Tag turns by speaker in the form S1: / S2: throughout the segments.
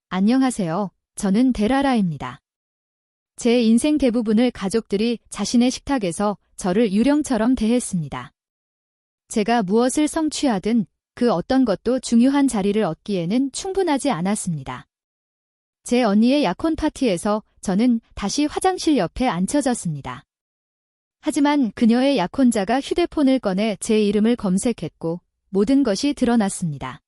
S1: 안녕하세요. 저는 데라라입니다. 제 인생 대부분을 가족들이 자신의 식탁에서 저를 유령처럼 대했습니다. 제가 무엇을 성취하든 그 어떤 것도 중요한 자리를 얻기에는 충분하지 않았습니다. 제 언니의 약혼 파티에서 저는 다시 화장실 옆에 앉혀졌습니다. 하지만 그녀의 약혼자가 휴대폰을 꺼내 제 이름을 검색했고 모든 것이 드러났습니다.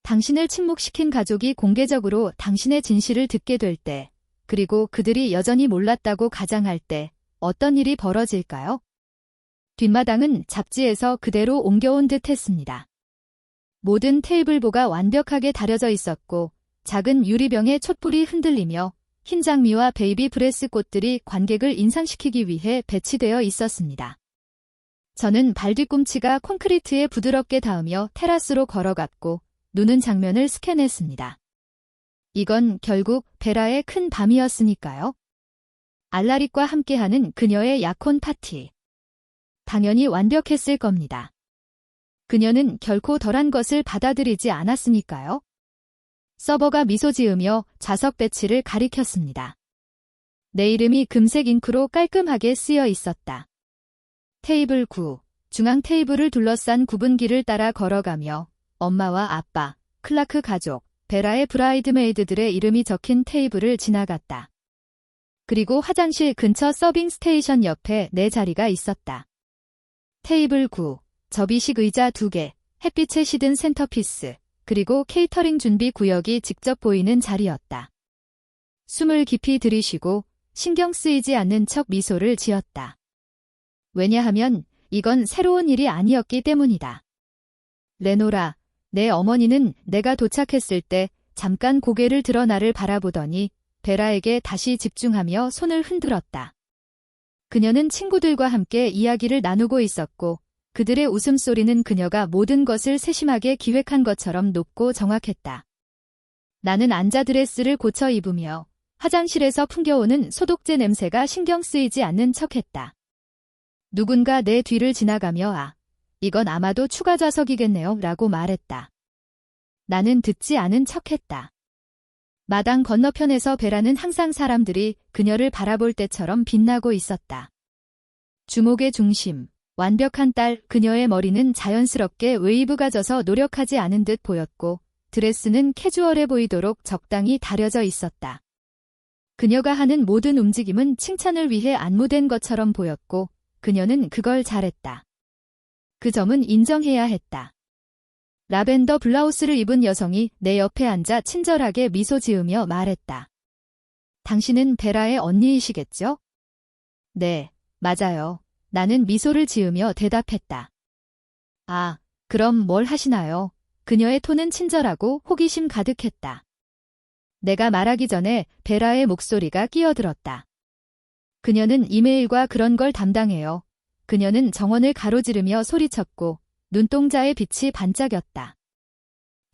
S1: 당신을 침묵시킨 가족이 공개적으로 당신의 진실을 듣게 될 때, 그리고 그들이 여전히 몰랐다고 가장할 때 어떤 일이 벌어질까요? 뒷마당은 잡지에서 그대로 옮겨온 듯 했습니다. 모든 테이블보가 완벽하게 다려져 있었고 작은 유리병의 촛불이 흔들리며 흰 장미와 베이비 브레스 꽃들이 관객을 인상시키기 위해 배치되어 있었습니다. 저는 발뒤꿈치가 콘크리트에 부드럽게 닿으며 테라스로 걸어갔고 눈은 장면을 스캔했습니다. 이건 결국 베라의 큰 밤이었으니까요. 알라릭과 함께하는 그녀의 약혼 파티. 당연히 완벽했을 겁니다. 그녀는 결코 덜한 것을 받아들이지 않았으니까요. 서버가 미소 지으며 좌석 배치를 가리켰습니다. 내 이름이 금색 잉크로 깔끔하게 쓰여 있었다. 테이블 9, 중앙 테이블을 둘러싼 굽은 길을 따라 걸어가며 엄마와 아빠, 클라크 가족, 베라의 브라이드메이드들의 이름이 적힌 테이블을 지나갔다. 그리고 화장실 근처 서빙 스테이션 옆에 내 자리가 있었다. 테이블 9, 접이식 의자 2개, 햇빛에 시든 센터피스, 그리고 케이터링 준비 구역이 직접 보이는 자리였다. 숨을 깊이 들이쉬고 신경 쓰이지 않는 척 미소를 지었다. 왜냐하면 이건 새로운 일이 아니었기 때문이다. 레노라, 내 어머니는 내가 도착했을 때 잠깐 고개를 들어 나를 바라보더니 베라에게 다시 집중하며 손을 흔들었다. 그녀는 친구들과 함께 이야기를 나누고 있었고 그들의 웃음소리는 그녀가 모든 것을 세심하게 기획한 것처럼 높고 정확했다. 나는 앉아 드레스를 고쳐 입으며 화장실에서 풍겨오는 소독제 냄새가 신경 쓰이지 않는 척했다. 누군가 내 뒤를 지나가며 이건 아마도 추가 좌석이겠네요 라고 말했다. 나는 듣지 않은 척했다. 마당 건너편에서 베라는 항상 사람들이 그녀를 바라볼 때처럼 빛나고 있었다. 주목의 중심, 완벽한 딸, 그녀의 머리는 자연스럽게 웨이브가 져서 노력하지 않은 듯 보였고 드레스는 캐주얼해 보이도록 적당히 다려져 있었다. 그녀가 하는 모든 움직임은 칭찬을 위해 안무된 것처럼 보였고 그녀는 그걸 잘했다. 그 점은 인정해야 했다. 라벤더 블라우스를 입은 여성이 내 옆에 앉아 친절하게 미소 지으며 말했다. 당신은 베라의 언니이시겠죠? 네, 맞아요. 나는 미소를 지으며 대답했다. 아, 그럼 뭘 하시나요? 그녀의 톤은 친절하고 호기심 가득했다. 내가 말하기 전에 베라의 목소리가 끼어들었다. 그녀는 이메일과 그런 걸 담당해요. 그녀는 정원을 가로지르며 소리쳤고 눈동자의 빛이 반짝였다.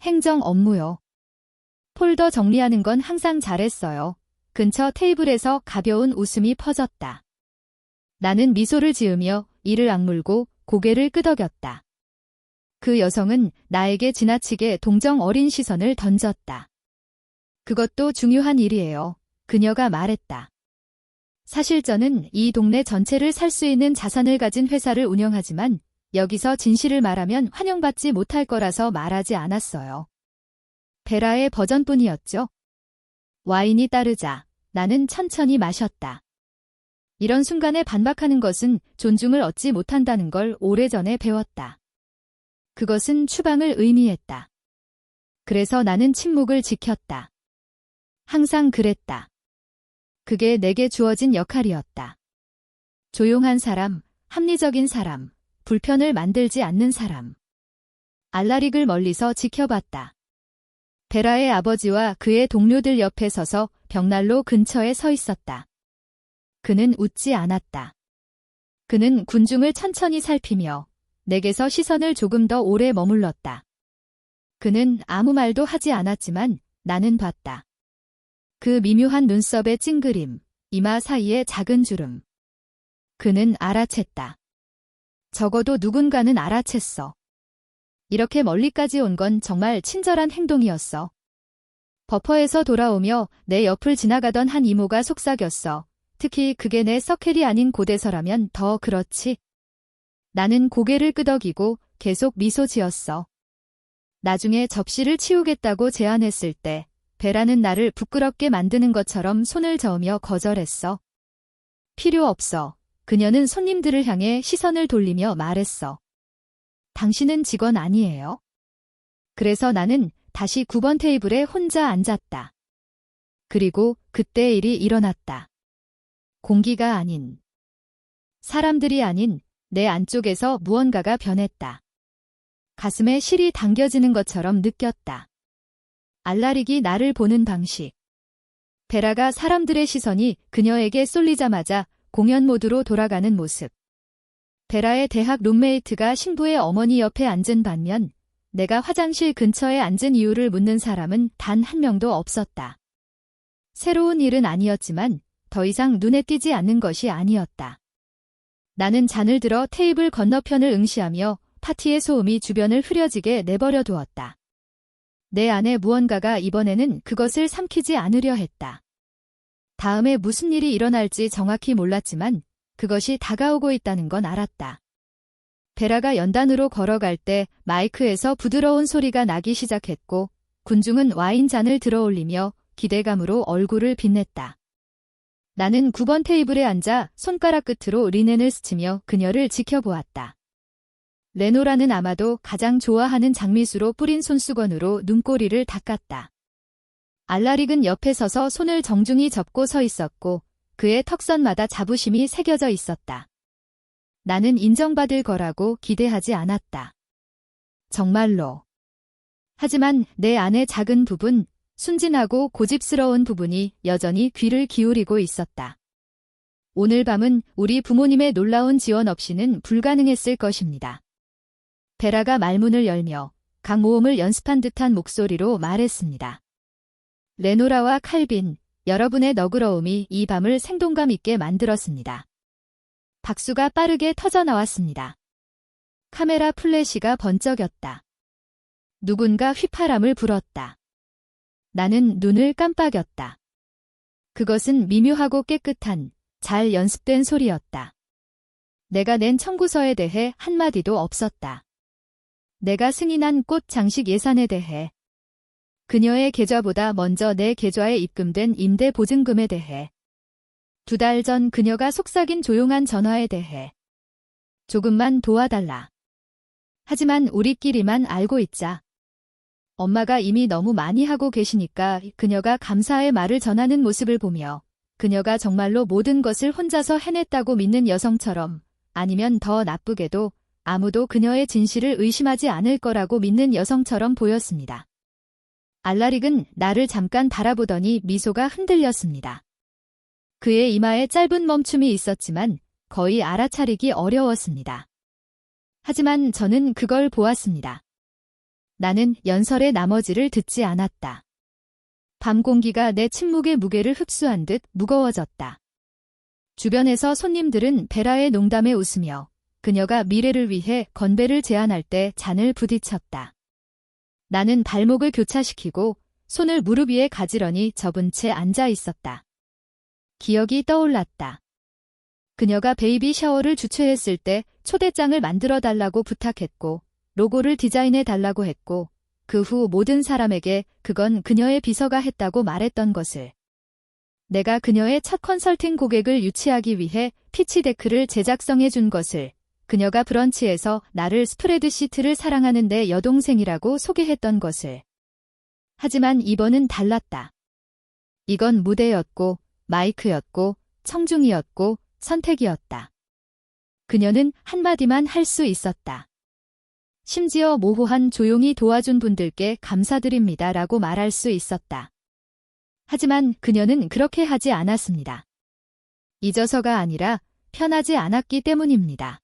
S1: 행정 업무요. 폴더 정리하는 건 항상 잘했어요. 근처 테이블에서 가벼운 웃음이 퍼졌다. 나는 미소를 지으며 이를 악물고 고개를 끄덕였다. 그 여성은 나에게 지나치게 동정 어린 시선을 던졌다. 그것도 중요한 일이에요. 그녀가 말했다. 사실 저는 이 동네 전체를 살 수 있는 자산을 가진 회사를 운영하지만 여기서 진실을 말하면 환영받지 못할 거라서 말하지 않았어요. 베라의 버전뿐이었죠. 와인이 따르자 나는 천천히 마셨다. 이런 순간에 반박하는 것은 존중을 얻지 못한다는 걸 오래전에 배웠다. 그것은 추방을 의미했다. 그래서 나는 침묵을 지켰다. 항상 그랬다. 그게 내게 주어진 역할이었다. 조용한 사람, 합리적인 사람, 불편을 만들지 않는 사람. 알라릭을 멀리서 지켜봤다. 베라의 아버지와 그의 동료들 옆에 서서 벽난로 근처에 서 있었다. 그는 웃지 않았다. 그는 군중을 천천히 살피며 내게서 시선을 조금 더 오래 머물렀다. 그는 아무 말도 하지 않았지만 나는 봤다. 그 미묘한 눈썹의 찡그림, 이마 사이의 작은 주름. 그는 알아챘다. 적어도 누군가는 알아챘어. 이렇게 멀리까지 온 건 정말 친절한 행동이었어. 버퍼에서 돌아오며 내 옆을 지나가던 한 이모가 속삭였어. 특히 그게 내 서켈이 아닌 고대서라면 더 그렇지. 나는 고개를 끄덕이고 계속 미소 지었어. 나중에 접시를 치우겠다고 제안했을 때 베라는 나를 부끄럽게 만드는 것처럼 손을 저으며 거절했어. 필요 없어. 그녀는 손님들을 향해 시선을 돌리며 말했어. 당신은 직원 아니에요? 그래서 나는 다시 9번 테이블에 혼자 앉았다. 그리고 그때 일이 일어났다. 공기가 아닌, 사람들이 아닌 내 안쪽에서 무언가가 변했다. 가슴에 실이 당겨지는 것처럼 느꼈다. 알라릭이 나를 보는 방식. 베라가 사람들의 시선이 그녀에게 쏠리자마자 공연 모드로 돌아가는 모습. 베라의 대학 룸메이트가 신부의 어머니 옆에 앉은 반면 내가 화장실 근처에 앉은 이유를 묻는 사람은 단 한 명도 없었다. 새로운 일은 아니었지만 더 이상 눈에 띄지 않는 것이 아니었다. 나는 잔을 들어 테이블 건너편을 응시하며 파티의 소음이 주변을 흐려지게 내버려 두었다. 내 안에 무언가가 이번에는 그것을 삼키지 않으려 했다. 다음에 무슨 일이 일어날지 정확히 몰랐지만 그것이 다가오고 있다는 건 알았다. 베라가 연단으로 걸어갈 때 마이크에서 부드러운 소리가 나기 시작했고 군중은 와인잔을 들어올리며 기대감으로 얼굴을 빛냈다. 나는 9번 테이블에 앉아 손가락 끝으로 리넨을 스치며 그녀를 지켜보았다. 레노라는 아마도 가장 좋아하는 장미수로 뿌린 손수건으로 눈꼬리를 닦았다. 알라릭은 옆에 서서 손을 정중히 접고 서 있었고 그의 턱선마다 자부심이 새겨져 있었다. 나는 인정받을 거라고 기대하지 않았다. 정말로. 하지만 내 안의 작은 부분, 순진하고 고집스러운 부분이 여전히 귀를 기울이고 있었다. 오늘 밤은 우리 부모님의 놀라운 지원 없이는 불가능했을 것입니다. 베라가 말문을 열며 강모음을 연습한 듯한 목소리로 말했습니다. 레노라와 칼빈, 여러분의 너그러움이 이 밤을 생동감 있게 만들었습니다. 박수가 빠르게 터져나왔습니다. 카메라 플래시가 번쩍였다. 누군가 휘파람을 불었다. 나는 눈을 깜빡였다. 그것은 미묘하고 깨끗한, 잘 연습된 소리였다. 내가 낸 청구서에 대해 한마디도 없었다. 내가 승인한 꽃 장식 예산에 대해, 그녀의 계좌보다 먼저 내 계좌에 입금된 임대 보증금에 대해, 2달 전 그녀가 속삭인 조용한 전화에 대해, 조금만 도와달라. 하지만 우리끼리만 알고 있자. 엄마가 이미 너무 많이 하고 계시니까 그녀가 감사의 말을 전하는 모습을 보며 그녀가 정말로 모든 것을 혼자서 해냈다고 믿는 여성처럼, 아니면 더 나쁘게도 아무도 그녀의 진실을 의심하지 않을 거라고 믿는 여성처럼 보였습니다. 알라릭은 나를 잠깐 바라보더니 미소가 흔들렸습니다. 그의 이마에 짧은 멈춤이 있었지만 거의 알아차리기 어려웠습니다. 하지만 저는 그걸 보았습니다. 나는 연설의 나머지를 듣지 않았다. 밤 공기가 내 침묵의 무게를 흡수한 듯 무거워졌다. 주변에서 손님들은 베라의 농담에 웃으며 그녀가 미래를 위해 건배를 제안할 때 잔을 부딪혔다. 나는 발목을 교차시키고 손을 무릎 위에 가지런히 접은 채 앉아 있었다. 기억이 떠올랐다. 그녀가 베이비 샤워를 주최했을 때 초대장을 만들어 달라고 부탁했고 로고를 디자인해 달라고 했고 그 후 모든 사람에게 그건 그녀의 비서가 했다고 말했던 것을. 내가 그녀의 첫 컨설팅 고객을 유치하기 위해 피치데크를 제작성해 준 것을. 그녀가 브런치에서 나를 스프레드시트를 사랑하는 내 여동생이라고 소개했던 것을. 하지만 이번은 달랐다. 이건 무대였고 마이크였고 청중이었고 선택이었다. 그녀는 한마디만 할 수 있었다. 심지어 모호한 조용히 도와준 분들께 감사드립니다라고 말할 수 있었다. 하지만 그녀는 그렇게 하지 않았습니다. 잊어서가 아니라 편하지 않았기 때문입니다.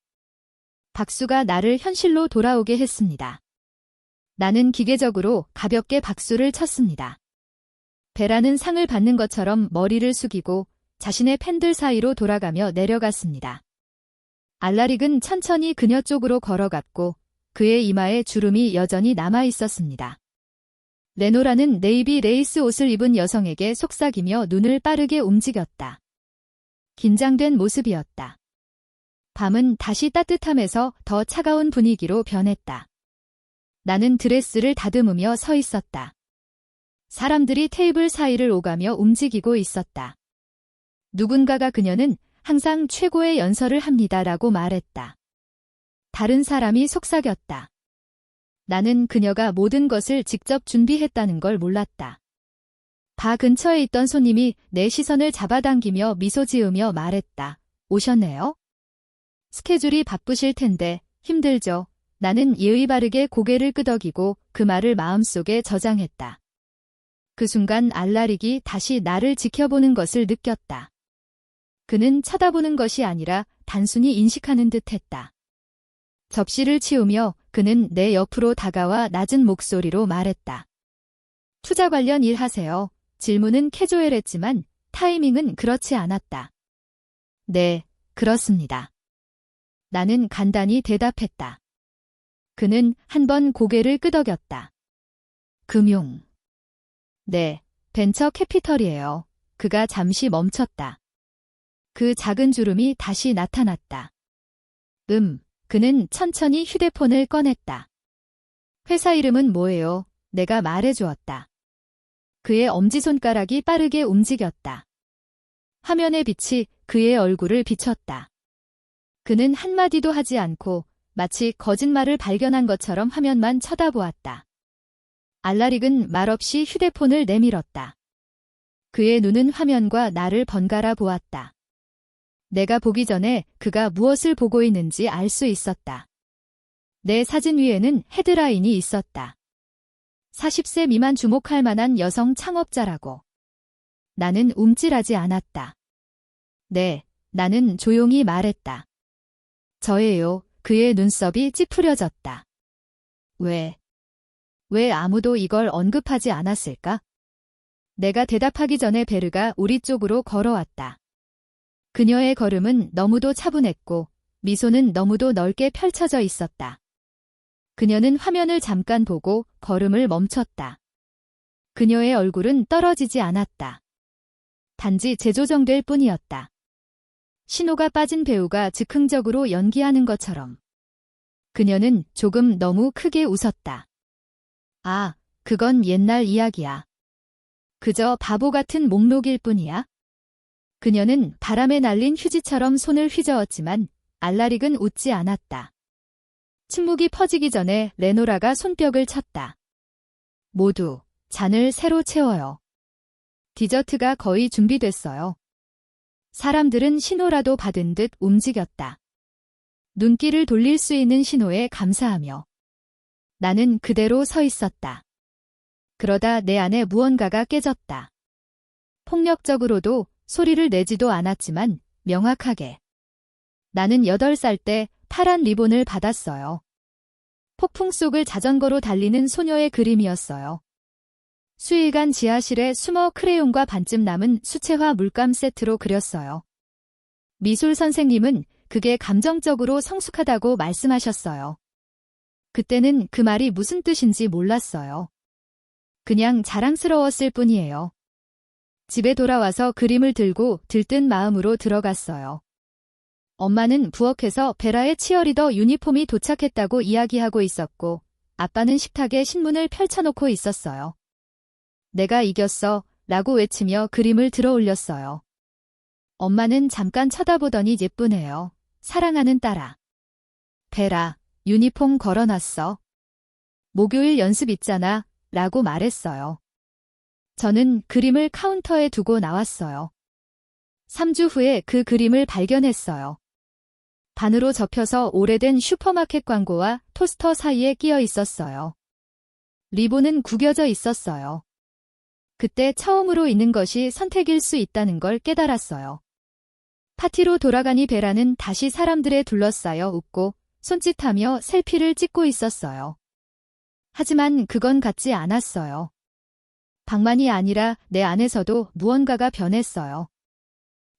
S1: 박수가 나를 현실로 돌아오게 했습니다. 나는 기계적으로 가볍게 박수를 쳤습니다. 베라는 상을 받는 것처럼 머리를 숙이고 자신의 팬들 사이로 돌아가며 내려갔습니다. 알라릭은 천천히 그녀 쪽으로 걸어갔고 그의 이마에 주름이 여전히 남아 있었습니다. 레노라는 네이비 레이스 옷을 입은 여성에게 속삭이며 눈을 빠르게 움직였다. 긴장된 모습이었다. 밤은 다시 따뜻함에서 더 차가운 분위기로 변했다. 나는 드레스를 다듬으며 서 있었다. 사람들이 테이블 사이를 오가며 움직이고 있었다. 누군가가 그녀는 항상 최고의 연설을 합니다라고 말했다. 다른 사람이 속삭였다. 나는 그녀가 모든 것을 직접 준비했다는 걸 몰랐다. 바 근처에 있던 손님이 내 시선을 잡아당기며 미소 지으며 말했다. 오셨네요? 스케줄이 바쁘실 텐데 힘들죠? 나는 예의 바르게 고개를 끄덕이고 그 말을 마음속에 저장했다. 그 순간 알라릭이 다시 나를 지켜보는 것을 느꼈다. 그는 쳐다보는 것이 아니라 단순히 인식하는 듯했다. 접시를 치우며 그는 내 옆으로 다가와 낮은 목소리로 말했다. 투자 관련 일 하세요. 질문은 캐주얼했지만 타이밍은 그렇지 않았다. 네, 그렇습니다. 나는 간단히 대답했다. 그는 한 번 고개를 끄덕였다. 금융. 네, 벤처 캐피털이에요. 그가 잠시 멈췄다. 그 작은 주름이 다시 나타났다. 그는 천천히 휴대폰을 꺼냈다. 회사 이름은 뭐예요? 내가 말해주었다. 그의 엄지손가락이 빠르게 움직였다. 화면의 빛이 그의 얼굴을 비췄다. 그는 한마디도 하지 않고 마치 거짓말을 발견한 것처럼 화면만 쳐다보았다. 알라릭은 말없이 휴대폰을 내밀었다. 그의 눈은 화면과 나를 번갈아 보았다. 내가 보기 전에 그가 무엇을 보고 있는지 알 수 있었다. 내 사진 위에는 헤드라인이 있었다. 40세 미만 주목할 만한 여성 창업자라고. 나는 움찔하지 않았다. 네, 나는 조용히 말했다. 저예요. 그의 눈썹이 찌푸려졌다. 왜 아무도 이걸 언급하지 않았을까? 내가 대답하기 전에 베르가 우리 쪽으로 걸어왔다. 그녀의 걸음은 너무도 차분했고 미소는 너무도 넓게 펼쳐져 있었다. 그녀는 화면을 잠깐 보고 걸음을 멈췄다. 그녀의 얼굴은 떨어지지 않았다. 단지 재조정될 뿐이었다. 신호가 빠진 배우가 즉흥적으로 연기하는 것처럼. 그녀는 조금 너무 크게 웃었다. 아, 그건 옛날 이야기야. 그저 바보 같은 목록일 뿐이야. 그녀는 바람에 날린 휴지처럼 손을 휘저었지만 알라릭은 웃지 않았다. 침묵이 퍼지기 전에 레노라가 손뼉을 쳤다. 모두 잔을 새로 채워요. 디저트가 거의 준비됐어요. 사람들은 신호라도 받은 듯 움직였다. 눈길을 돌릴 수 있는 신호에 감사하며. 나는 그대로 서 있었다. 그러다 내 안에 무언가가 깨졌다. 폭력적으로도 소리를 내지도 않았지만 명확하게. 나는 8살 때 파란 리본을 받았어요. 폭풍 속을 자전거로 달리는 소녀의 그림이었어요. 수일간 지하실에 숨어 크레용과 반쯤 남은 수채화 물감 세트로 그렸어요. 미술 선생님은 그게 감정적으로 성숙하다고 말씀하셨어요. 그때는 그 말이 무슨 뜻인지 몰랐어요. 그냥 자랑스러웠을 뿐이에요. 집에 돌아와서 그림을 들고 들뜬 마음으로 들어갔어요. 엄마는 부엌에서 베라의 치어리더 유니폼이 도착했다고 이야기하고 있었고 아빠는 식탁에 신문을 펼쳐놓고 있었어요. 내가 이겼어 라고 외치며 그림을 들어 올렸어요. 엄마는 잠깐 쳐다보더니 예쁘네요. 사랑하는 딸아. 베라, 유니폼 걸어놨어. 목요일 연습 있잖아 라고 말했어요. 저는 그림을 카운터에 두고 나왔어요. 3주 후에 그 그림을 발견했어요. 반으로 접혀서 오래된 슈퍼마켓 광고와 토스터 사이에 끼어 있었어요. 리본은 구겨져 있었어요. 그때 처음으로 있는 것이 선택일 수 있다는 걸 깨달았어요. 파티로 돌아가니 베라는 다시 사람들에 둘러싸여 웃고 손짓하며 셀피를 찍고 있었어요. 하지만 그건 같지 않았어요. 방만이 아니라 내 안에서도 무언가가 변했어요.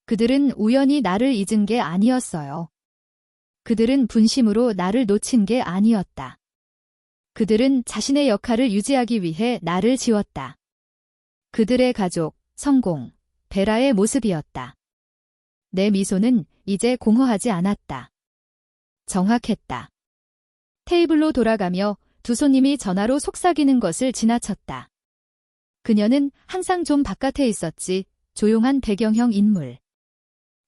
S1: 그들은 우연히 나를 잊은 게 아니었어요. 그들은 분심으로 나를 놓친 게 아니었다. 그들은 자신의 역할을 유지하기 위해 나를 지웠다. 그들의 가족, 성공, 베라의 모습이었다. 내 미소는 이제 공허하지 않았다. 정확했다. 테이블로 돌아가며 두 손님이 전화로 속삭이는 것을 지나쳤다. 그녀는 항상 좀 바깥에 있었지, 조용한 배경형 인물.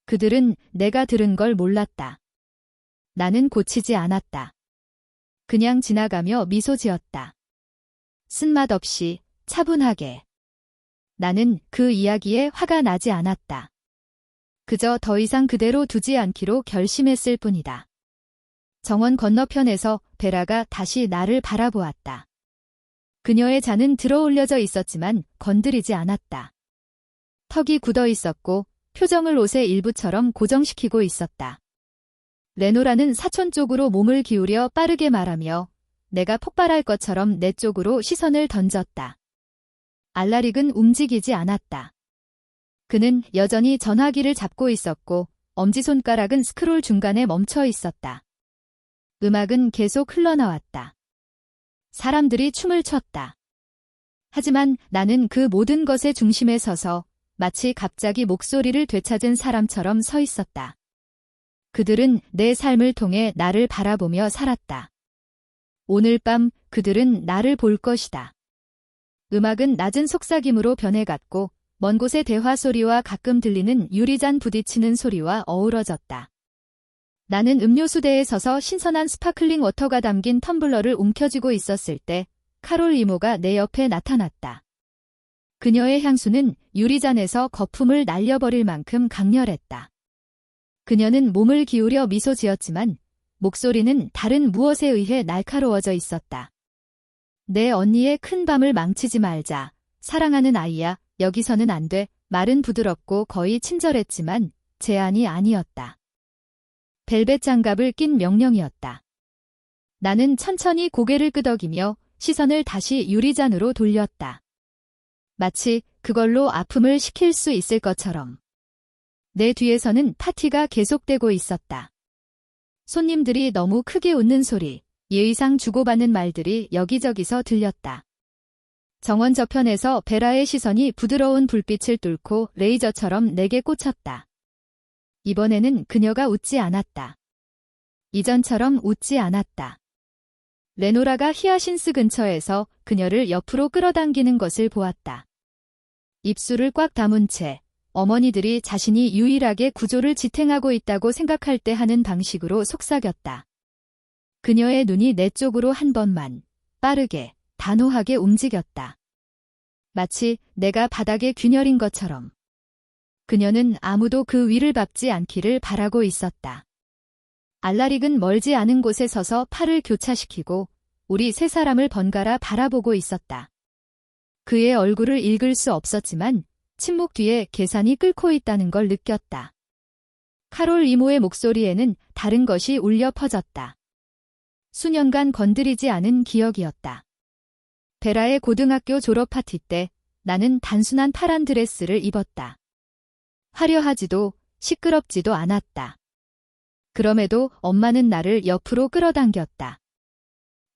S1: 그들은 내가 들은 걸 몰랐다. 나는 고치지 않았다. 그냥 지나가며 미소 지었다. 쓴맛 없이, 차분하게. 나는 그 이야기에 화가 나지 않았다. 그저 더 이상 그대로 두지 않기로 결심했을 뿐이다. 정원 건너편에서 베라가 다시 나를 바라보았다. 그녀의 잔은 들어올려져 있었지만 건드리지 않았다. 턱이 굳어 있었고 표정을 옷의 일부처럼 고정시키고 있었다. 레노라는 사촌 쪽으로 몸을 기울여 빠르게 말하며 내가 폭발할 것처럼 내 쪽으로 시선을 던졌다. 알라릭은 움직이지 않았다. 그는 여전히 전화기를 잡고 있었고 엄지손가락은 스크롤 중간에 멈춰 있었다. 음악은 계속 흘러나왔다. 사람들이 춤을 췄다. 하지만 나는 그 모든 것의 중심에 서서 마치 갑자기 목소리를 되찾은 사람처럼 서 있었다. 그들은 내 삶을 통해 나를 바라보며 살았다. 오늘 밤 그들은 나를 볼 것이다. 음악은 낮은 속삭임으로 변해갔고 먼 곳의 대화 소리와 가끔 들리는 유리잔 부딪히는 소리와 어우러졌다. 나는 음료수대에 서서 신선한 스파클링 워터가 담긴 텀블러를 움켜쥐고 있었을 때 카롤 이모가 내 옆에 나타났다. 그녀의 향수는 유리잔에서 거품을 날려버릴 만큼 강렬했다. 그녀는 몸을 기울여 미소 지었지만 목소리는 다른 무엇에 의해 날카로워져 있었다. 내 언니의 큰 밤을 망치지 말자. 사랑하는 아이야. 여기서는 안 돼. 말은 부드럽고 거의 친절했지만 제안이 아니었다. 벨벳 장갑을 낀 명령이었다. 나는 천천히 고개를 끄덕이며 시선을 다시 유리잔으로 돌렸다. 마치 그걸로 아픔을 식힐 수 있을 것처럼. 내 뒤에서는 파티가 계속되고 있었다. 손님들이 너무 크게 웃는 소리, 예의상 주고받는 말들이 여기저기서 들렸다. 정원 저편에서 베라의 시선이 부드러운 불빛을 뚫고 레이저처럼 내게 꽂혔다. 이번에는 그녀가 웃지 않았다. 이전처럼 웃지 않았다. 레노라가 히아신스 근처에서 그녀를 옆으로 끌어당기는 것을 보았다. 입술을 꽉 다문 채 어머니들이 자신이 유일하게 구조를 지탱하고 있다고 생각할 때 하는 방식으로 속삭였다. 그녀의 눈이 내 쪽으로 한 번만, 빠르게, 단호하게 움직였다. 마치 내가 바닥에 균열인 것처럼. 그녀는 아무도 그 위를 밟지 않기를 바라고 있었다. 알라릭은 멀지 않은 곳에 서서 팔을 교차시키고 우리 세 사람을 번갈아 바라보고 있었다. 그의 얼굴을 읽을 수 없었지만 침묵 뒤에 계산이 끓고 있다는 걸 느꼈다. 카롤 이모의 목소리에는 다른 것이 울려 퍼졌다. 수년간 건드리지 않은 기억이었다. 베라의 고등학교 졸업 파티 때 나는 단순한 파란 드레스를 입었다. 화려하지도 시끄럽지도 않았다. 그럼에도 엄마는 나를 옆으로 끌어당겼다.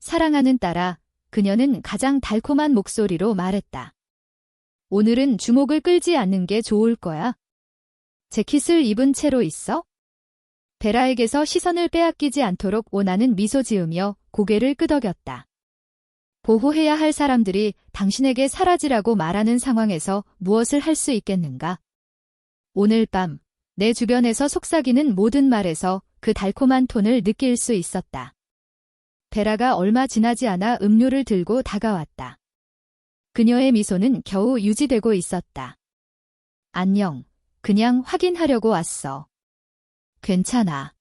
S1: 사랑하는 딸아, 그녀는 가장 달콤한 목소리로 말했다. 오늘은 주목을 끌지 않는 게 좋을 거야. 재킷을 입은 채로 있어? 베라에게서 시선을 빼앗기지 않도록 오나는 미소 지으며 고개를 끄덕였다. 보호해야 할 사람들이 당신에게 사라지라고 말하는 상황에서 무엇을 할 수 있겠는가? 오늘 밤, 내 주변에서 속삭이는 모든 말에서 그 달콤한 톤을 느낄 수 있었다. 베라가 얼마 지나지 않아 음료를 들고 다가왔다. 그녀의 미소는 겨우 유지되고 있었다. 안녕, 그냥 확인하려고 왔어. 괜찮아.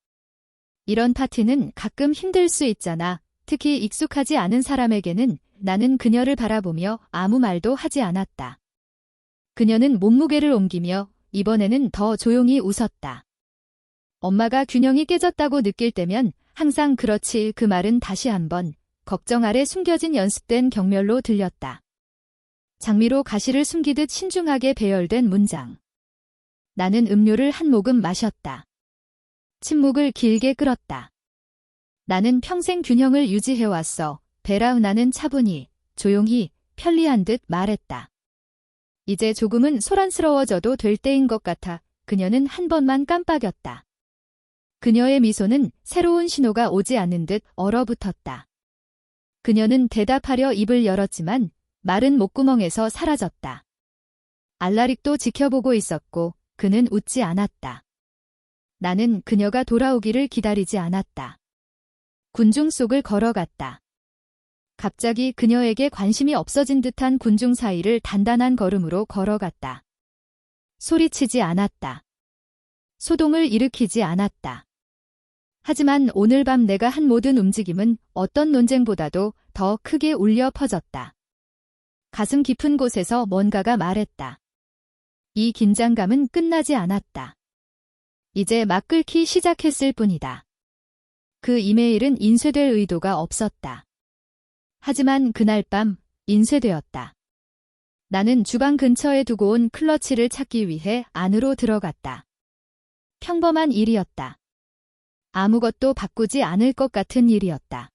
S1: 이런 파티는 가끔 힘들 수 있잖아. 특히 익숙하지 않은 사람에게는. 나는 그녀를 바라보며 아무 말도 하지 않았다. 그녀는 몸무게를 옮기며 이번에는 더 조용히 웃었다. 엄마가 균형이 깨졌다고 느낄 때면 항상 그렇지. 그 말은 다시 한번 걱정 아래 숨겨진 연습된 경멸로 들렸다. 장미로 가시를 숨기듯 신중하게 배열된 문장. 나는 음료를 한 모금 마셨다. 침묵을 길게 끌었다. 나는 평생 균형을 유지해왔어. 베라은하는 차분히, 조용히, 편리한 듯 말했다. 이제 조금은 소란스러워져도 될 때인 것 같아 그녀는 한 번만 깜빡였다. 그녀의 미소는 새로운 신호가 오지 않는 듯 얼어붙었다. 그녀는 대답하려 입을 열었지만 마른 목구멍에서 사라졌다. 알라릭도 지켜보고 있었고 그는 웃지 않았다. 나는 그녀가 돌아오기를 기다리지 않았다. 군중 속을 걸어갔다. 갑자기 그녀에게 관심이 없어진 듯한 군중 사이를 단단한 걸음으로 걸어갔다. 소리치지 않았다. 소동을 일으키지 않았다. 하지만 오늘 밤 내가 한 모든 움직임은 어떤 논쟁보다도 더 크게 울려 퍼졌다. 가슴 깊은 곳에서 뭔가가 말했다. 이 긴장감은 끝나지 않았다. 이제 막 끓기 시작했을 뿐이다. 그 이메일은 인쇄될 의도가 없었다. 하지만 그날 밤 인쇄되었다. 나는 주방 근처에 두고 온 클러치를 찾기 위해 안으로 들어갔다. 평범한 일이었다. 아무것도 바꾸지 않을 것 같은 일이었다.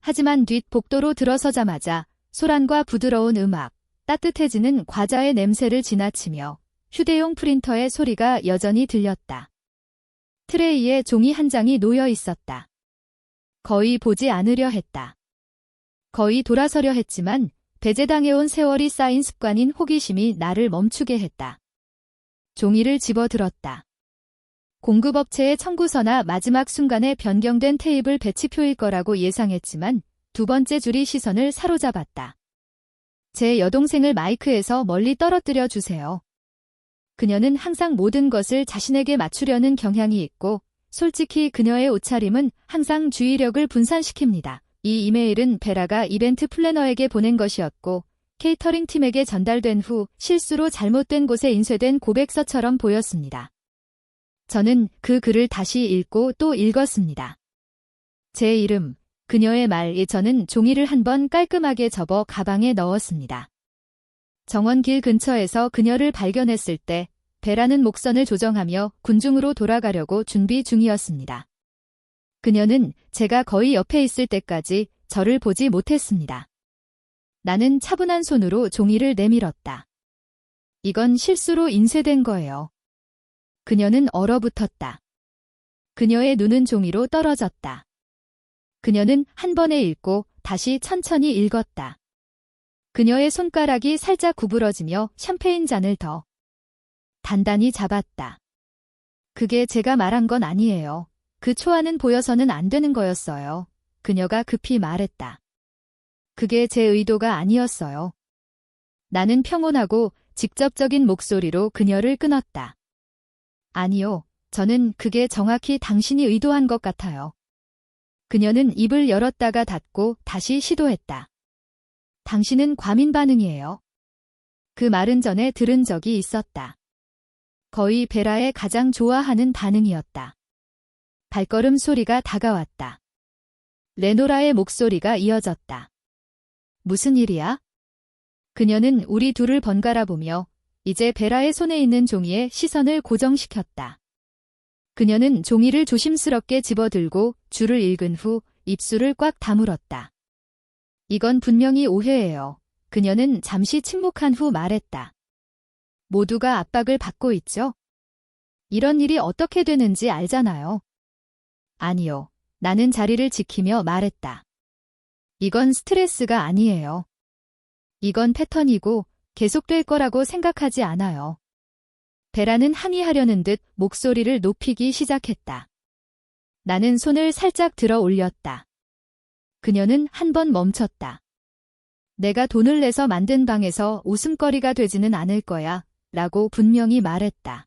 S1: 하지만 뒷복도로 들어서자마자 소란과 부드러운 음악, 따뜻해지는 과자의 냄새를 지나치며 휴대용 프린터의 소리가 여전히 들렸다. 트레이에 종이 한 장이 놓여 있었다. 거의 보지 않으려 했다. 거의 돌아서려 했지만 배제당해온 세월이 쌓인 습관인 호기심이 나를 멈추게 했다. 종이를 집어들었다. 공급업체의 청구서나 마지막 순간에 변경된 테이블 배치표일 거라고 예상했지만 두 번째 줄이 시선을 사로잡았다. 제 여동생을 마이크에서 멀리 떨어뜨려 주세요. 그녀는 항상 모든 것을 자신에게 맞추려는 경향이 있고 솔직히 그녀의 옷차림은 항상 주의력을 분산시킵니다. 이 이메일은 베라가 이벤트 플래너에게 보낸 것이었고 케이터링 팀에게 전달된 후 실수로 잘못된 곳에 인쇄된 고백서처럼 보였습니다. 저는 그 글을 다시 읽고 또 읽었습니다. 제 이름, 그녀의 말에 저는 종이를 한번 깔끔하게 접어 가방에 넣었습니다. 정원길 근처에서 그녀를 발견했을 때 베라는 목선을 조정하며 군중으로 돌아가려고 준비 중이었습니다. 그녀는 제가 거의 옆에 있을 때까지 저를 보지 못했습니다. 나는 차분한 손으로 종이를 내밀었다. 이건 실수로 인쇄된 거예요. 그녀는 얼어붙었다. 그녀의 눈은 종이로 떨어졌다. 그녀는 한 번에 읽고 다시 천천히 읽었다. 그녀의 손가락이 살짝 구부러지며 샴페인 잔을 더 단단히 잡았다. 그게 제가 말한 건 아니에요. 그 초안은 보여서는 안 되는 거였어요. 그녀가 급히 말했다. 그게 제 의도가 아니었어요. 나는 평온하고 직접적인 목소리로 그녀를 끊었다. 아니요, 저는 그게 정확히 당신이 의도한 것 같아요. 그녀는 입을 열었다가 닫고 다시 시도했다. 당신은 과민 반응이에요. 그 말은 전에 들은 적이 있었다. 거의 베라의 가장 좋아하는 반응이었다. 발걸음 소리가 다가왔다. 레노라의 목소리가 이어졌다. 무슨 일이야? 그녀는 우리 둘을 번갈아 보며 이제 베라의 손에 있는 종이에 시선을 고정시켰다. 그녀는 종이를 조심스럽게 집어들고 줄을 읽은 후 입술을 꽉 다물었다. 이건 분명히 오해예요. 그녀는 잠시 침묵한 후 말했다. 모두가 압박을 받고 있죠? 이런 일이 어떻게 되는지 알잖아요. 아니요. 나는 자리를 지키며 말했다. 이건 스트레스가 아니에요. 이건 패턴이고 계속될 거라고 생각하지 않아요. 베라는 항의하려는 듯 목소리를 높이기 시작했다. 나는 손을 살짝 들어 올렸다. 그녀는 한 번 멈췄다. 내가 돈을 내서 만든 방에서 웃음거리가 되지는 않을 거야, 라고 분명히 말했다.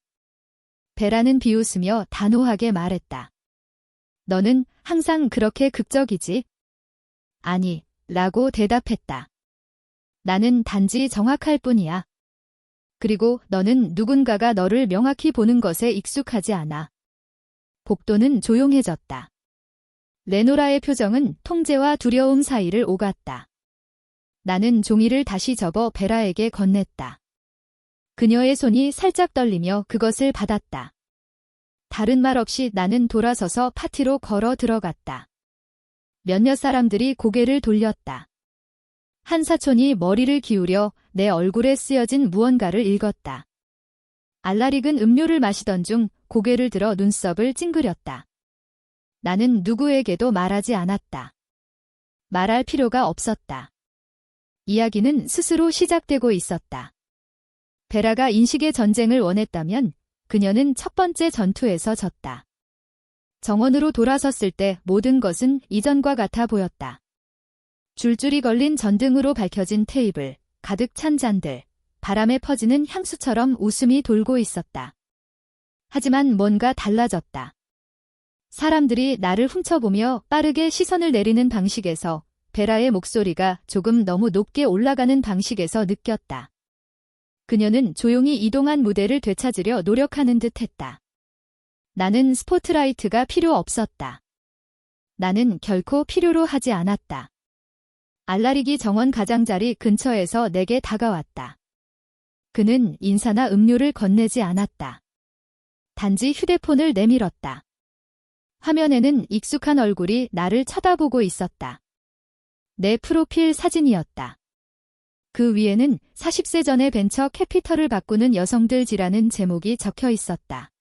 S1: 베라는 비웃으며 단호하게 말했다. 너는 항상 그렇게 극적이지? 아니, 라고 대답했다. 나는 단지 정확할 뿐이야. 그리고 너는 누군가가 너를 명확히 보는 것에 익숙하지 않아. 복도는 조용해졌다. 레노라의 표정은 통제와 두려움 사이를 오갔다. 나는 종이를 다시 접어 베라에게 건넸다. 그녀의 손이 살짝 떨리며 그것을 받았다. 다른 말 없이 나는 돌아서서 파티로 걸어 들어갔다. 몇몇 사람들이 고개를 돌렸다. 한 사촌이 머리를 기울여 내 얼굴에 쓰여진 무언가를 읽었다. 알라릭은 음료를 마시던 중 고개를 들어 눈썹을 찡그렸다. 나는 누구에게도 말하지 않았다. 말할 필요가 없었다. 이야기는 스스로 시작되고 있었다. 베라가 인식의 전쟁을 원했다면 그녀는 첫 번째 전투에서 졌다. 정원으로 돌아섰을 때 모든 것은 이전과 같아 보였다. 줄줄이 걸린 전등으로 밝혀진 테이블, 가득 찬 잔들, 바람에 퍼지는 향수처럼 웃음이 돌고 있었다. 하지만 뭔가 달라졌다. 사람들이 나를 훔쳐보며 빠르게 시선을 내리는 방식에서 베라의 목소리가 조금 너무 높게 올라가는 방식에서 느꼈다. 그녀는 조용히 이동한 무대를 되찾으려 노력하는 듯했다. 나는 스포트라이트가 필요 없었다. 나는 결코 필요로 하지 않았다. 알라릭이 정원 가장자리 근처에서 내게 다가왔다. 그는 인사나 음료를 건네지 않았다. 단지 휴대폰을 내밀었다. 화면에는 익숙한 얼굴이 나를 쳐다보고 있었다. 내 프로필 사진이었다. 그 위에는 40세 전에 벤처 캐피털을 바꾸는 여성들지라는 제목이 적혀 있었다.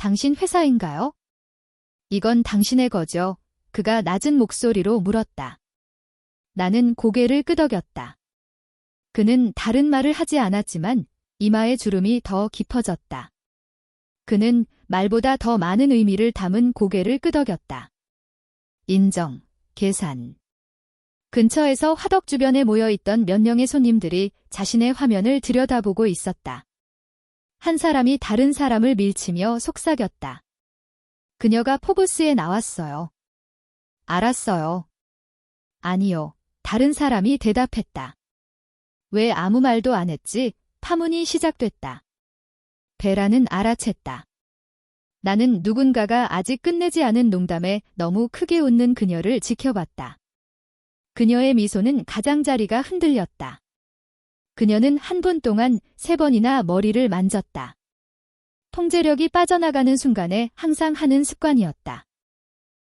S1: 당신 회사인가요? 이건 당신의 거죠? 그가 낮은 목소리로 물었다. 나는 고개를 끄덕였다. 그는 다른 말을 하지 않았지만 이마의 주름이 더 깊어졌다. 그는 말보다 더 많은 의미를 담은 고개를 끄덕였다. 인정, 계산. 근처에서 화덕 주변에 모여있던 몇 명의 손님들이 자신의 화면을 들여다보고 있었다. 한 사람이 다른 사람을 밀치며 속삭였다. 그녀가 포브스에 나왔어요. 알았어요. 아니요. 다른 사람이 대답했다. 왜 아무 말도 안 했지? 파문이 시작됐다. 베라는 알아챘다. 나는 누군가가 아직 끝내지 않은 농담에 너무 크게 웃는 그녀를 지켜봤다. 그녀의 미소는 가장자리가 흔들렸다. 그녀는 한 분 동안 3번이나 머리를 만졌다. 통제력이 빠져나가는 순간에 항상 하는 습관이었다.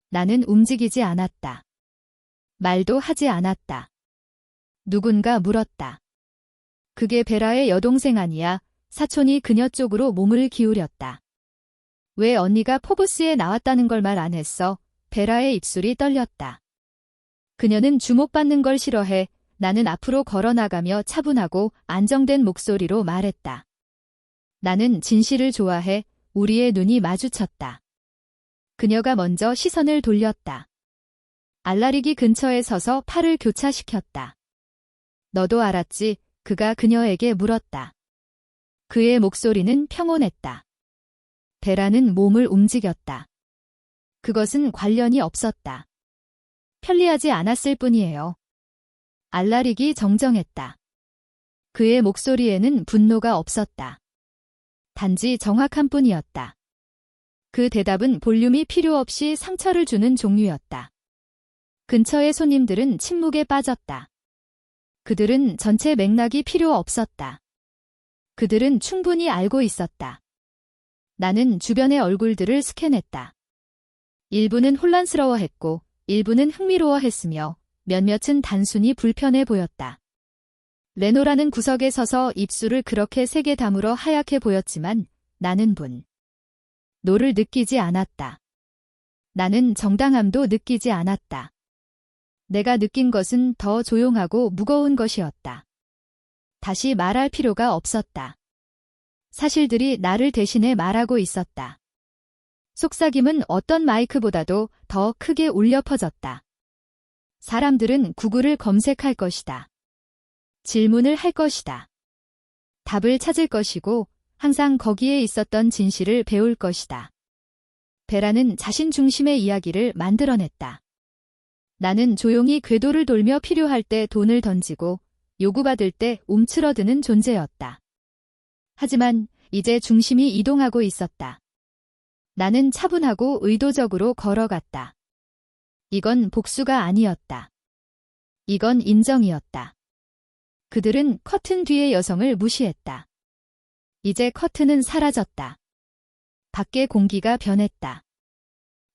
S1: 나는 움직이지 않았다. 말도 하지 않았다. 누군가 물었다. 그게 베라의 여동생 아니야? 사촌이 그녀 쪽으로 몸을 기울였다. 왜 언니가 포브스에 나왔다는 걸 말 안 했어? 베라의 입술이 떨렸다. 그녀는 주목받는 걸 싫어해. 나는 앞으로 걸어나가며 차분하고 안정된 목소리로 말했다. 나는 진실을 좋아해. 우리의 눈이 마주쳤다. 그녀가 먼저 시선을 돌렸다. 알라릭이 근처에 서서 팔을 교차시켰다. 너도 알았지? 그가 그녀에게 물었다. 그의 목소리는 평온했다. 베라는 몸을 움직였다. 그것은 관련이 없었다. 편리하지 않았을 뿐이에요. 알라릭이 정정했다. 그의 목소리에는 분노가 없었다. 단지 정확한 뿐이었다. 그 대답은 볼륨이 필요 없이 상처를 주는 종류였다. 근처의 손님들은 침묵에 빠졌다. 그들은 전체 맥락이 필요 없었다. 그들은 충분히 알고 있었다. 나는 주변의 얼굴들을 스캔했다. 일부는 혼란스러워했고 일부는 흥미로워했으며 몇몇은 단순히 불편해 보였다. 레노라는 구석에 서서 입술을 그렇게 세게 다물어 하얗게 보였지만 나는 노를 느끼지 않았다. 나는 정당함도 느끼지 않았다. 내가 느낀 것은 더 조용하고 무거운 것이었다. 다시 말할 필요가 없었다. 사실들이 나를 대신해 말하고 있었다. 속삭임은 어떤 마이크보다도 더 크게 울려 퍼졌다. 사람들은 구글을 검색할 것이다. 질문을 할 것이다. 답을 찾을 것이고 항상 거기에 있었던 진실을 배울 것이다. 베라는 자신 중심의 이야기를 만들어냈다. 나는 조용히 궤도를 돌며 필요할 때 돈을 던지고 요구받을 때 움츠러드는 존재였다. 하지만 이제 중심이 이동하고 있었다. 나는 차분하고 의도적으로 걸어갔다. 이건 복수가 아니었다. 이건 인정이었다. 그들은 커튼 뒤의 여성을 무시했다. 이제 커튼은 사라졌다. 밖의 공기가 변했다.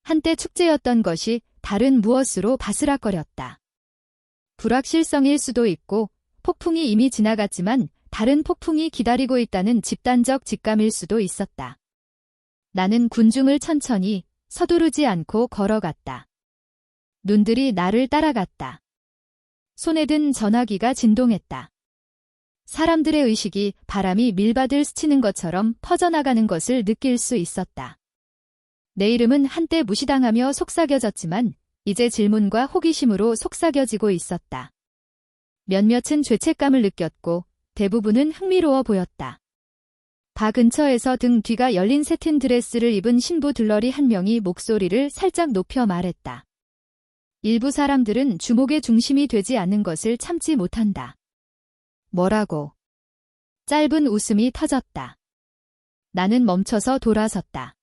S1: 한때 축제였던 것이 다른 무엇으로 바스락거렸다. 불확실성일 수도 있고 폭풍이 이미 지나갔지만 다른 폭풍이 기다리고 있다는 집단적 직감일 수도 있었다. 나는 군중을 천천히 서두르지 않고 걸어갔다. 눈들이 나를 따라갔다. 손에 든 전화기가 진동했다. 사람들의 의식이 바람이 밀밭을 스치는 것처럼 퍼져나가는 것을 느낄 수 있었다. 내 이름은 한때 무시당하며 속삭여졌지만 이제 질문과 호기심으로 속삭여지고 있었다. 몇몇은 죄책감을 느꼈고 대부분은 흥미로워 보였다. 바 근처에서 등 뒤가 열린 새튼 드레스를 입은 신부 들러리 한 명이 목소리를 살짝 높여 말했다. 일부 사람들은 주목의 중심이 되지 않는 것을 참지 못한다. 뭐라고? 짧은 웃음이 터졌다. 나는 멈춰서 돌아섰다.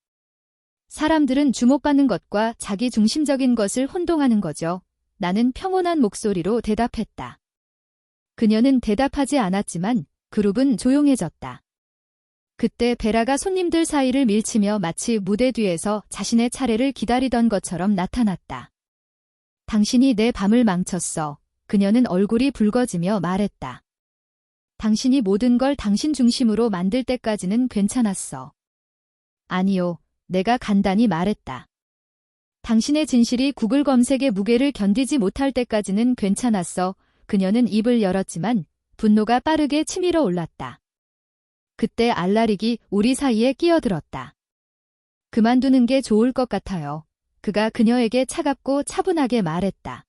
S1: 사람들은 주목받는 것과 자기 중심적인 것을 혼동하는 거죠. 나는 평온한 목소리로 대답했다. 그녀는 대답하지 않았지만 그룹은 조용해졌다. 그때 베라가 손님들 사이를 밀치며 마치 무대 뒤에서 자신의 차례를 기다리던 것처럼 나타났다. 당신이 내 밤을 망쳤어. 그녀는 얼굴이 붉어지며 말했다. 당신이 모든 걸 당신 중심으로 만들 때까지는 괜찮았어. 아니요, 내가 간단히 말했다. 당신의 진실이 구글 검색의 무게를 견디지 못할 때까지는 괜찮았어. 그녀는 입을 열었지만 분노가 빠르게 치밀어 올랐다. 그때 알라릭이 우리 사이에 끼어들었다. 그만두는 게 좋을 것 같아요. 그가 그녀에게 차갑고 차분하게 말했다.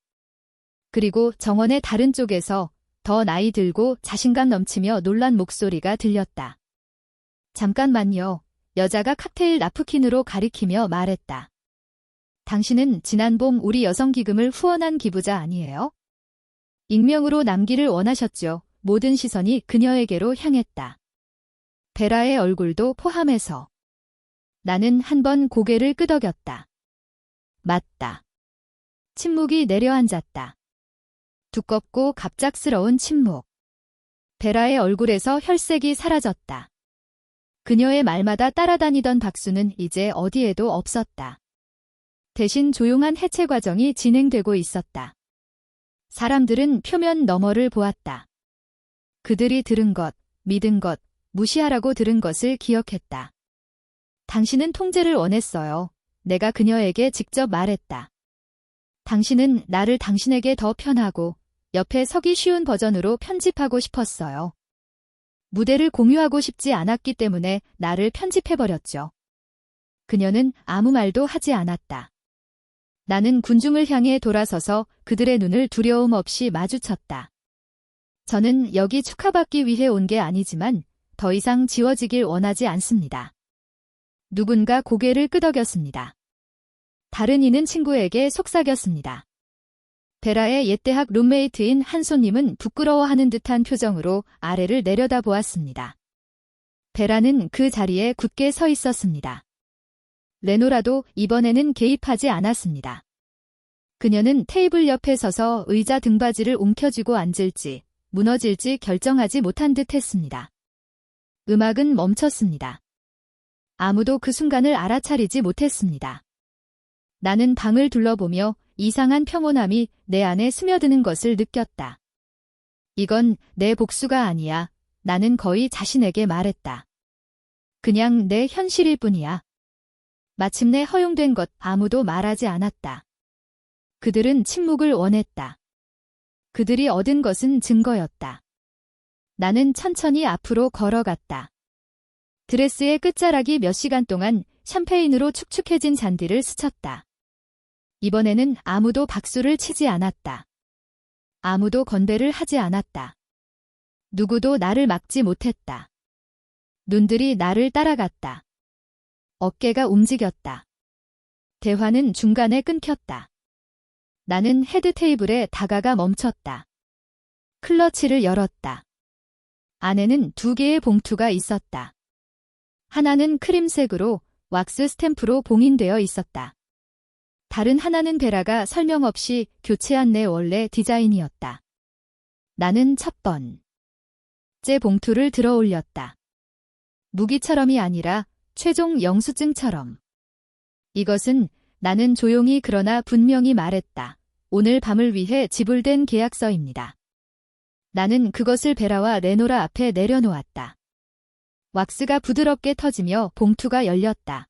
S1: 그리고 정원의 다른 쪽에서 더 나이 들고 자신감 넘치며 놀란 목소리가 들렸다. 잠깐만요. 여자가 칵테일 나프킨으로 가리키며 말했다. 당신은 지난 봄 우리 여성기금을 후원한 기부자 아니에요? 익명으로 남기를 원하셨죠. 모든 시선이 그녀에게로 향했다. 베라의 얼굴도 포함해서. 나는 한 번 고개를 끄덕였다. 맞다. 침묵이 내려앉았다. 두껍고 갑작스러운 침묵. 베라의 얼굴에서 혈색이 사라졌다. 그녀의 말마다 따라다니던 박수는 이제 어디에도 없었다. 대신 조용한 해체 과정이 진행되고 있었다. 사람들은 표면 너머를 보았다. 그들이 들은 것, 믿은 것, 무시하라고 들은 것을 기억했다. 당신은 통제를 원했어요. 내가 그녀에게 직접 말했다. 당신은 나를 당신에게 더 편하고 옆에 서기 쉬운 버전으로 편집하고 싶었어요. 무대를 공유하고 싶지 않았기 때문에 나를 편집해버렸죠. 그녀는 아무 말도 하지 않았다. 나는 군중을 향해 돌아서서 그들의 눈을 두려움 없이 마주쳤다. 저는 여기 축하받기 위해 온 게 아니지만 더 이상 지워지길 원하지 않습니다. 누군가 고개를 끄덕였습니다. 다른 이는 친구에게 속삭였습니다. 베라의 옛 대학 룸메이트인 한 손님은 부끄러워하는 듯한 표정으로 아래를 내려다보았습니다. 베라는 그 자리에 굳게 서 있었습니다. 레노라도 이번에는 개입하지 않았습니다. 그녀는 테이블 옆에 서서 의자 등받이를 움켜쥐고 앉을지 무너질지 결정하지 못한 듯 했습니다. 음악은 멈췄습니다. 아무도 그 순간을 알아차리지 못했습니다. 나는 방을 둘러보며 이상한 평온함이 내 안에 스며드는 것을 느꼈다. 이건 내 복수가 아니야. 나는 거의 자신에게 말했다. 그냥 내 현실일 뿐이야. 마침내 허용된 것 아무도 말하지 않았다. 그들은 침묵을 원했다. 그들이 얻은 것은 증거였다. 나는 천천히 앞으로 걸어갔다. 드레스의 끝자락이 몇 시간 동안 샴페인으로 축축해진 잔디를 스쳤다. 이번에는 아무도 박수를 치지 않았다. 아무도 건배를 하지 않았다. 누구도 나를 막지 못했다. 눈들이 나를 따라갔다. 어깨가 움직였다. 대화는 중간에 끊겼다. 나는 헤드 테이블에 다가가 멈췄다. 클러치를 열었다. 안에는 2개의 봉투가 있었다. 하나는 크림색으로 왁스 스탬프로 봉인되어 있었다. 다른 하나는 베라가 설명 없이 교체한 내 원래 디자인이었다. 나는 첫 번째 봉투를 들어 올렸다. 무기처럼이 아니라 최종 영수증처럼. 이것은 나는 조용히 그러나 분명히 말했다. 오늘 밤을 위해 지불된 계약서입니다. 나는 그것을 베라와 레노라 앞에 내려놓았다. 왁스가 부드럽게 터지며 봉투가 열렸다.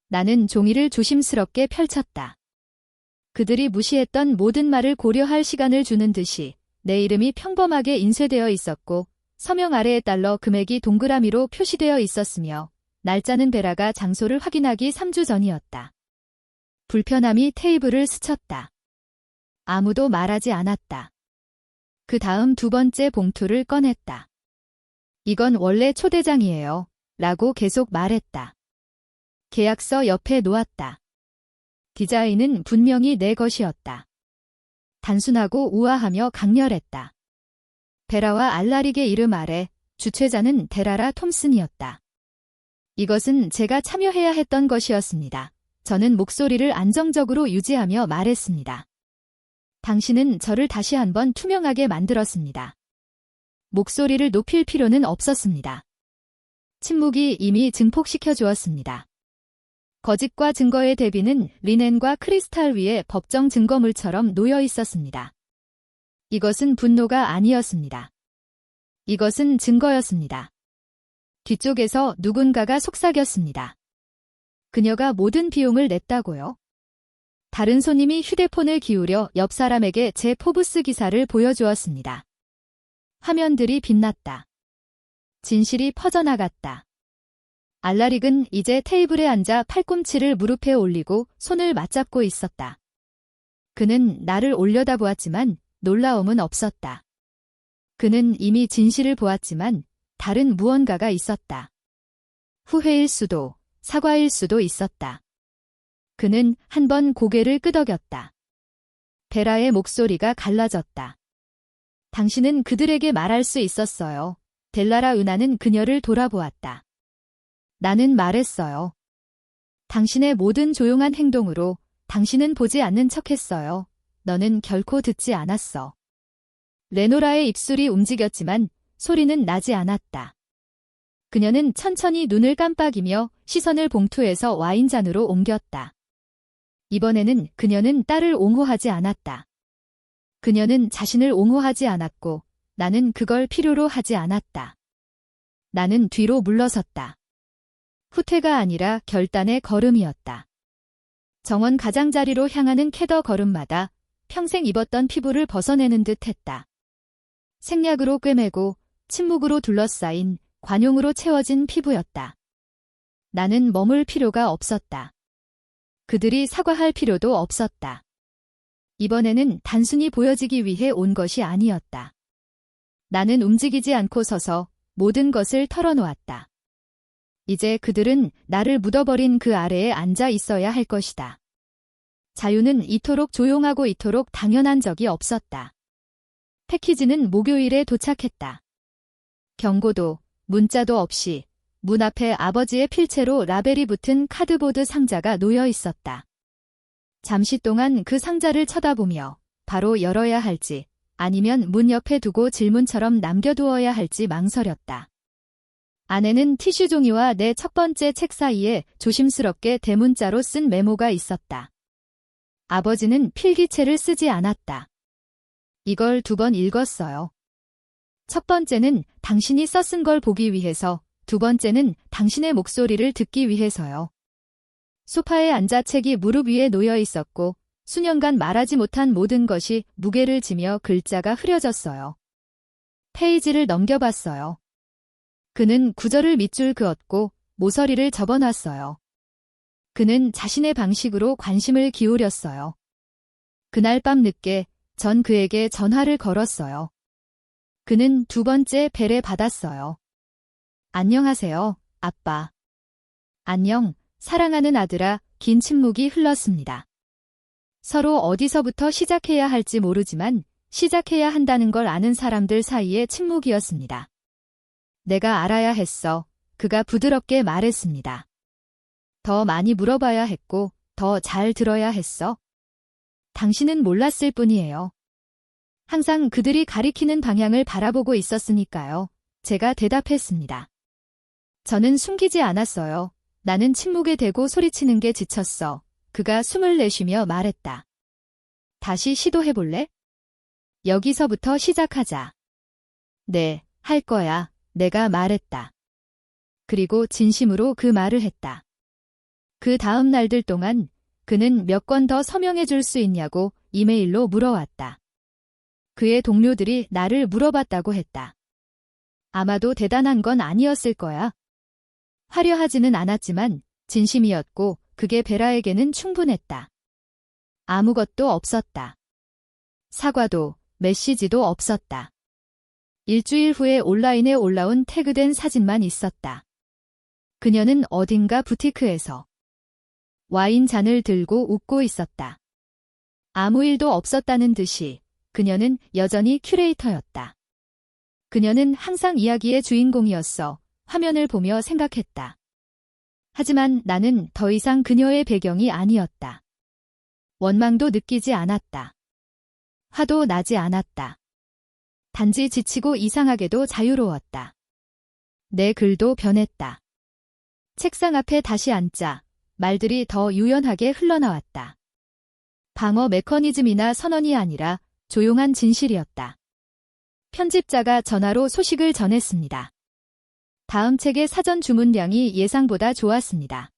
S1: 나는 종이를 조심스럽게 펼쳤다. 그들이 무시했던 모든 말을 고려할 시간을 주는 듯이 내 이름이 평범하게 인쇄되어 있었고 서명 아래의 달러 금액이 동그라미로 표시되어 있었으며 날짜는 베라가 장소를 확인하기 3주 전이었다. 불편함이 테이블을 스쳤다. 아무도 말하지 않았다. 그 다음 두 번째 봉투를 꺼냈다. 이건 원래 초대장이에요. 라고 계속 말했다. 계약서 옆에 놓았다. 디자인은 분명히 내 것이었다. 단순하고 우아하며 강렬했다. 베라와 알라릭의 이름 아래 주최자는 데라라 톰슨이었다. 이것은 제가 참여해야 했던 것이었습니다. 저는 목소리를 안정적으로 유지하며 말했습니다. 당신은 저를 다시 한번 투명하게 만들었습니다. 목소리를 높일 필요는 없었습니다. 침묵이 이미 증폭시켜 주었습니다. 거짓과 증거의 대비는 리넨과 크리스탈 위에 법정 증거물처럼 놓여 있었습니다. 이것은 분노가 아니었습니다. 이것은 증거였습니다. 뒤쪽에서 누군가가 속삭였습니다. 그녀가 모든 비용을 냈다고요? 다른 손님이 휴대폰을 기울여 옆 사람에게 제 포브스 기사를 보여주었습니다. 화면들이 빛났다. 진실이 퍼져나갔다. 알라릭은 이제 테이블에 앉아 팔꿈치를 무릎에 올리고 손을 맞잡고 있었다. 그는 나를 올려다보았지만 놀라움은 없었다. 그는 이미 진실을 보았지만 다른 무언가가 있었다. 후회일 수도, 사과일 수도 있었다. 그는 한 번 고개를 끄덕였다. 베라의 목소리가 갈라졌다. 당신은 그들에게 말할 수 있었어요. 델라라 은하는 그녀를 돌아보았다. 나는 말했어요. 당신의 모든 조용한 행동으로 당신은 보지 않는 척했어요. 너는 결코 듣지 않았어. 레노라의 입술이 움직였지만 소리는 나지 않았다. 그녀는 천천히 눈을 깜빡이며 시선을 봉투에서 와인잔으로 옮겼다. 이번에는 그녀는 딸을 옹호하지 않았다. 그녀는 자신을 옹호하지 않았고 나는 그걸 필요로 하지 않았다. 나는 뒤로 물러섰다. 후퇴가 아니라 결단의 걸음이었다. 정원 가장자리로 향하는 캐더 걸음마다 평생 입었던 피부를 벗어내는 듯 했다. 생략으로 꿰매고 침묵으로 둘러싸인 관용으로 채워진 피부였다. 나는 머물 필요가 없었다. 그들이 사과할 필요도 없었다. 이번에는 단순히 보여지기 위해 온 것이 아니었다. 나는 움직이지 않고 서서 모든 것을 털어놓았다. 이제 그들은 나를 묻어버린 그 아래에 앉아 있어야 할 것이다. 자유는 이토록 조용하고 이토록 당연한 적이 없었다. 패키지는 목요일에 도착했다. 경고도, 문자도 없이 문 앞에 아버지의 필체로 라벨이 붙은 카드보드 상자가 놓여 있었다. 잠시 동안 그 상자를 쳐다보며 바로 열어야 할지 아니면 문 옆에 두고 질문처럼 남겨두어야 할지 망설였다. 안에는 티슈 종이와 내 첫 번째 책 사이에 조심스럽게 대문자로 쓴 메모가 있었다. 아버지는 필기체를 쓰지 않았다. 이걸 2번 읽었어요. 첫 번째는 당신이 써쓴 걸 보기 위해서, 두 번째는 당신의 목소리를 듣기 위해서요. 소파에 앉아 책이 무릎 위에 놓여 있었고 수년간 말하지 못한 모든 것이 무게를 지며 글자가 흐려졌어요. 페이지를 넘겨봤어요. 그는 구절을 밑줄 그었고 모서리를 접어놨어요. 그는 자신의 방식으로 관심을 기울였어요. 그날 밤 늦게 전 그에게 전화를 걸었어요. 그는 2번째 벨에 받았어요. 안녕하세요, 아빠. 안녕, 사랑하는 아들아. 긴 침묵이 흘렀습니다. 서로 어디서부터 시작해야 할지 모르지만 시작해야 한다는 걸 아는 사람들 사이의 침묵이었습니다. 내가 알아야 했어. 그가 부드럽게 말했습니다. 더 많이 물어봐야 했고 더 잘 들어야 했어. 당신은 몰랐을 뿐이에요. 항상 그들이 가리키는 방향을 바라보고 있었으니까요. 제가 대답했습니다. 저는 숨기지 않았어요. 나는 침묵에 대고 소리치는 게 지쳤어. 그가 숨을 내쉬며 말했다. 다시 시도해볼래? 여기서부터 시작하자. 네, 할 거야. 내가 말했다. 그리고 진심으로 그 말을 했다. 그 다음 날들 동안 그는 몇 권 더 서명해 줄 수 있냐고 이메일로 물어왔다. 그의 동료들이 나를 물어봤다고 했다. 아마도 대단한 건 아니었을 거야. 화려하지는 않았지만 진심이었고 그게 베라에게는 충분했다. 아무것도 없었다. 사과도 메시지도 없었다. 일주일 후에 온라인에 올라온 태그된 사진만 있었다. 그녀는 어딘가 부티크에서 와인 잔을 들고 웃고 있었다. 아무 일도 없었다는 듯이 그녀는 여전히 큐레이터였다. 그녀는 항상 이야기의 주인공이었어. 화면을 보며 생각했다. 하지만 나는 더 이상 그녀의 배경이 아니었다. 원망도 느끼지 않았다. 화도 나지 않았다. 단지 지치고 이상하게도 자유로웠다. 내 글도 변했다. 책상 앞에 다시 앉자 말들이 더 유연하게 흘러나왔다. 방어 메커니즘이나 선언이 아니라 조용한 진실이었다. 편집자가 전화로 소식을 전했습니다. 다음 책의 사전 주문량이 예상보다 좋았습니다.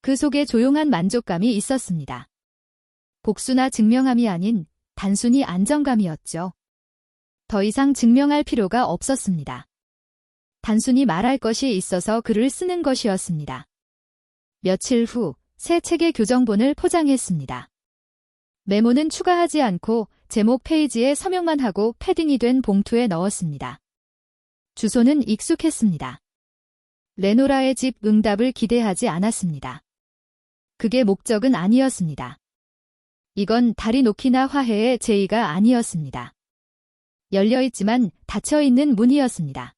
S1: 그 속에 조용한 만족감이 있었습니다. 복수나 증명함이 아닌 단순히 안정감이었죠. 더 이상 증명할 필요가 없었습니다. 단순히 말할 것이 있어서 글을 쓰는 것이었습니다. 며칠 후 새 책의 교정본을 포장했습니다. 메모는 추가하지 않고 제목 페이지에 서명만 하고 패딩이 된 봉투에 넣었습니다. 주소는 익숙했습니다. 레노라의 집 응답을 기대하지 않았습니다. 그게 목적은 아니었습니다. 이건 다리놓기나 화해의 제의가 아니었습니다. 열려있지만 닫혀있는 문이었습니다.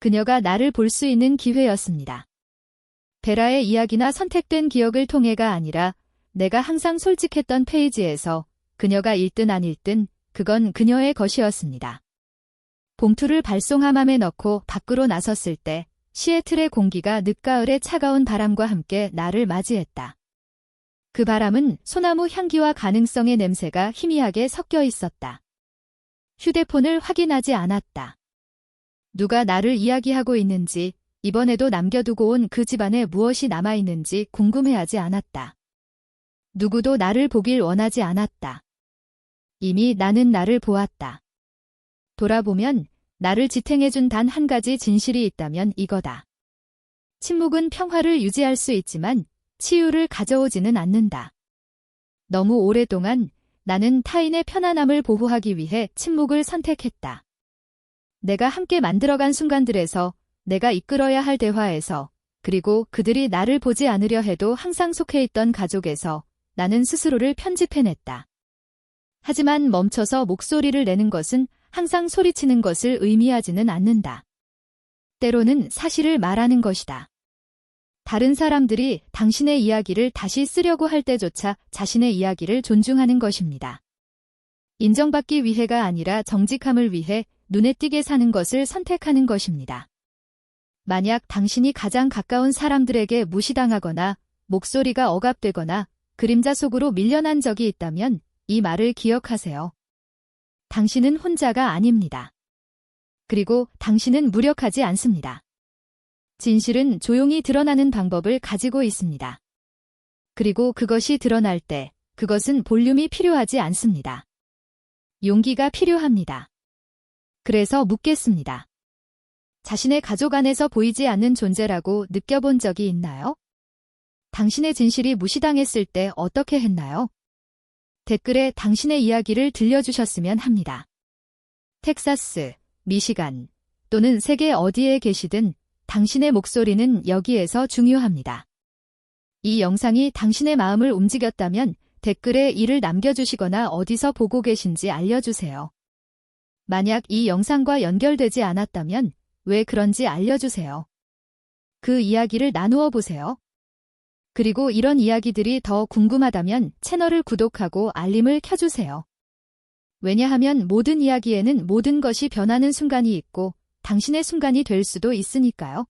S1: 그녀가 나를 볼 수 있는 기회였습니다. 베라의 이야기나 선택된 기억을 통해가 아니라 내가 항상 솔직했던 페이지에서 그녀가 읽든 안 읽든 그건 그녀의 것이었습니다. 봉투를 발송함함에 넣고 밖으로 나섰을 때 시애틀의 공기가 늦가을의 차가운 바람과 함께 나를 맞이했다. 그 바람은 소나무 향기와 가능성의 냄새가 희미하게 섞여 있었다. 휴대폰을 확인하지 않았다. 누가 나를 이야기하고 있는지, 이번에도 남겨두고 온 그 집안에 무엇이 남아있는지 궁금해하지 않았다. 누구도 나를 보길 원하지 않았다. 이미 나는 나를 보았다. 돌아보면 나를 지탱해준 단 한 가지 진실이 있다면 이거다. 침묵은 평화를 유지할 수 있지만 치유를 가져오지는 않는다. 너무 오랫동안 나는 타인의 편안함을 보호하기 위해 침묵을 선택했다. 내가 함께 만들어간 순간들에서, 내가 이끌어야 할 대화에서, 그리고 그들이 나를 보지 않으려 해도 항상 속해 있던 가족에서 나는 스스로를 편집해냈다. 하지만 멈춰서 목소리를 내는 것은 항상 소리치는 것을 의미하지는 않는다. 때로는 사실을 말하는 것이다. 다른 사람들이 당신의 이야기를 다시 쓰려고 할 때조차 자신의 이야기를 존중하는 것입니다. 인정받기 위해가 아니라 정직함을 위해 눈에 띄게 사는 것을 선택하는 것입니다. 만약 당신이 가장 가까운 사람들에게 무시당하거나 목소리가 억압되거나 그림자 속으로 밀려난 적이 있다면 이 말을 기억하세요. 당신은 혼자가 아닙니다. 그리고 당신은 무력하지 않습니다. 진실은 조용히 드러나는 방법을 가지고 있습니다. 그리고 그것이 드러날 때 그것은 볼륨이 필요하지 않습니다. 용기가 필요합니다. 그래서 묻겠습니다. 자신의 가족 안에서 보이지 않는 존재라고 느껴본 적이 있나요? 당신의 진실이 무시당했을 때 어떻게 했나요? 댓글에 당신의 이야기를 들려주셨으면 합니다. 텍사스, 미시간 또는 세계 어디에 계시든 당신의 목소리는 여기에서 중요합니다. 이 영상이 당신의 마음을 움직였다면 댓글에 이를 남겨주시거나 어디서 보고 계신지 알려주세요. 만약 이 영상과 연결되지 않았다면 왜 그런지 알려주세요. 그 이야기를 나누어 보세요. 그리고 이런 이야기들이 더 궁금하다면 채널을 구독하고 알림을 켜주세요. 왜냐하면 모든 이야기에는 모든 것이 변하는 순간이 있고 당신의 순간이 될 수도 있으니까요.